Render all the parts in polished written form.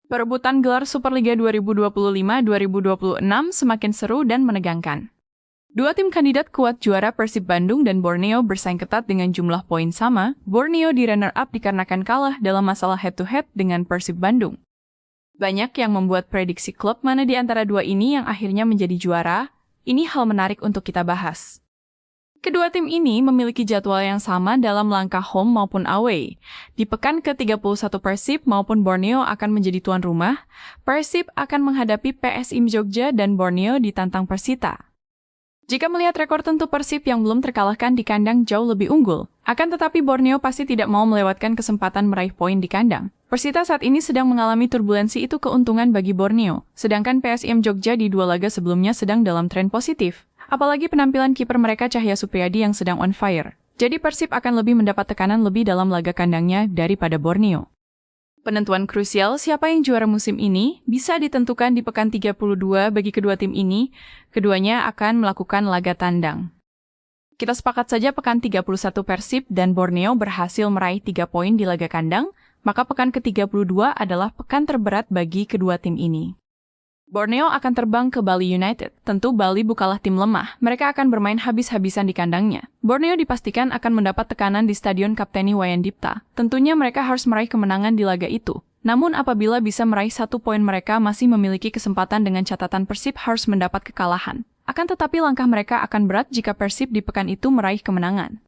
Perebutan gelar Superliga 2025-2026 semakin seru dan menegangkan. Dua tim kandidat kuat juara Persib Bandung dan Borneo bersaing ketat dengan jumlah poin sama. Borneo di runner-up dikarenakan kalah dalam masalah head-to-head dengan Persib Bandung. Banyak yang membuat prediksi klub mana di antara dua ini yang akhirnya menjadi juara. Ini hal menarik untuk kita bahas. Kedua tim ini memiliki jadwal yang sama dalam langkah home maupun away. Di pekan ke-31 Persib maupun Borneo akan menjadi tuan rumah. Persib akan menghadapi PSIM Jogja dan Borneo ditantang Persita. Jika melihat rekor tentu Persib yang belum terkalahkan di kandang jauh lebih unggul. Akan tetapi Borneo pasti tidak mau melewatkan kesempatan meraih poin di kandang. Persita saat ini sedang mengalami turbulensi, itu keuntungan bagi Borneo. Sedangkan PSIM Jogja di dua laga sebelumnya sedang dalam tren positif. Apalagi penampilan kiper mereka Cahya Supriyadi yang sedang on fire. Jadi Persib akan lebih mendapat tekanan lebih dalam laga kandangnya daripada Borneo. Penentuan krusial siapa yang juara musim ini bisa ditentukan di pekan 32 bagi kedua tim ini. Keduanya akan melakukan laga tandang. Kita sepakat saja pekan 31 Persib dan Borneo berhasil meraih 3 poin di laga kandang, maka pekan ke-32 adalah pekan terberat bagi kedua tim ini. Borneo akan terbang ke Bali United. Tentu Bali bukanlah tim lemah, mereka akan bermain habis-habisan di kandangnya. Borneo dipastikan akan mendapat tekanan di Stadion Kapteni Wayan Dipta. Tentunya mereka harus meraih kemenangan di laga itu. Namun apabila bisa meraih 1 poin, mereka masih memiliki kesempatan dengan catatan Persib harus mendapat kekalahan. Akan tetapi langkah mereka akan berat jika Persib di pekan itu meraih kemenangan.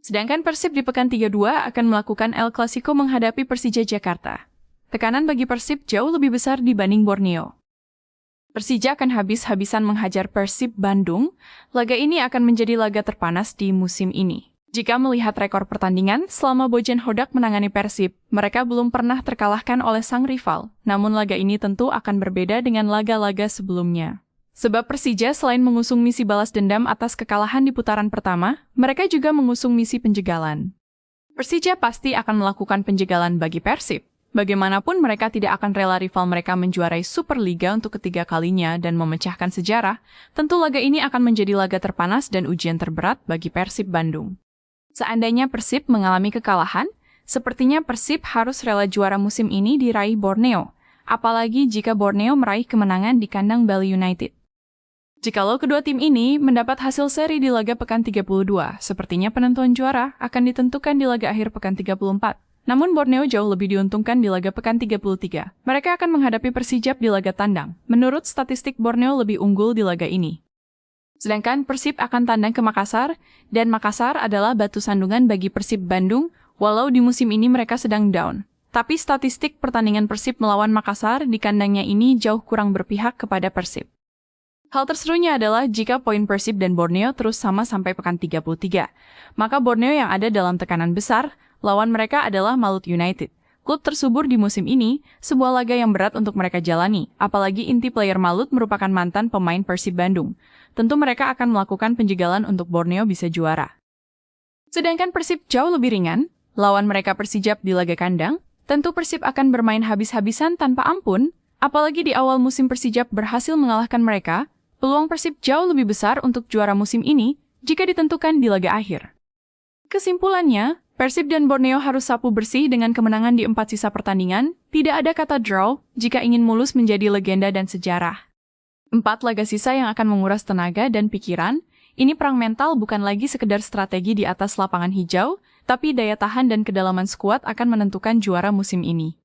Sedangkan Persib di pekan 32 akan melakukan El Clasico menghadapi Persija Jakarta. Tekanan bagi Persib jauh lebih besar dibanding Borneo. Persija akan habis-habisan menghajar Persib Bandung. Laga ini akan menjadi laga terpanas di musim ini. Jika melihat rekor pertandingan selama Bojan Hodak menangani Persib, mereka belum pernah terkalahkan oleh sang rival. Namun laga ini tentu akan berbeda dengan laga-laga sebelumnya. Sebab Persija selain mengusung misi balas dendam atas kekalahan di putaran pertama, mereka juga mengusung misi penjegalan. Persija pasti akan melakukan penjegalan bagi Persib. Bagaimanapun mereka tidak akan rela rival mereka menjuarai Superliga untuk ketiga kalinya dan memecahkan sejarah. Tentu laga ini akan menjadi laga terpanas dan ujian terberat bagi Persib Bandung. Seandainya Persib mengalami kekalahan, sepertinya Persib harus rela juara musim ini diraih Borneo. Apalagi jika Borneo meraih kemenangan di kandang Bali United. Jikalau kedua tim ini mendapat hasil seri di laga pekan 32, sepertinya penentuan juara akan ditentukan di laga akhir pekan 34. Namun Borneo jauh lebih diuntungkan di laga pekan 33. Mereka akan menghadapi Persijap di laga tandang. Menurut statistik, Borneo lebih unggul di laga ini. Sedangkan Persib akan tandang ke Makassar, dan Makassar adalah batu sandungan bagi Persib Bandung, walau di musim ini mereka sedang down. Tapi statistik pertandingan Persib melawan Makassar di kandangnya ini jauh kurang berpihak kepada Persib. Hal terserunya adalah jika poin Persib dan Borneo terus sama sampai pekan 33. Maka Borneo yang ada dalam tekanan besar, lawan mereka adalah Malut United. Klub tersubur di musim ini, sebuah laga yang berat untuk mereka jalani, apalagi inti player Malut merupakan mantan pemain Persib Bandung. Tentu mereka akan melakukan penjegalan untuk Borneo bisa juara. Sedangkan Persib jauh lebih ringan, lawan mereka Persijap di laga kandang, tentu Persib akan bermain habis-habisan tanpa ampun, apalagi di awal musim Persijap berhasil mengalahkan mereka, peluang Persib jauh lebih besar untuk juara musim ini jika ditentukan di laga akhir. Kesimpulannya, Persib dan Borneo harus sapu bersih dengan kemenangan di 4 sisa pertandingan. Tidak ada kata draw jika ingin mulus menjadi legenda dan sejarah. 4 laga sisa yang akan menguras tenaga dan pikiran. Ini perang mental, bukan lagi sekedar strategi di atas lapangan hijau, tapi daya tahan dan kedalaman skuad akan menentukan juara musim ini.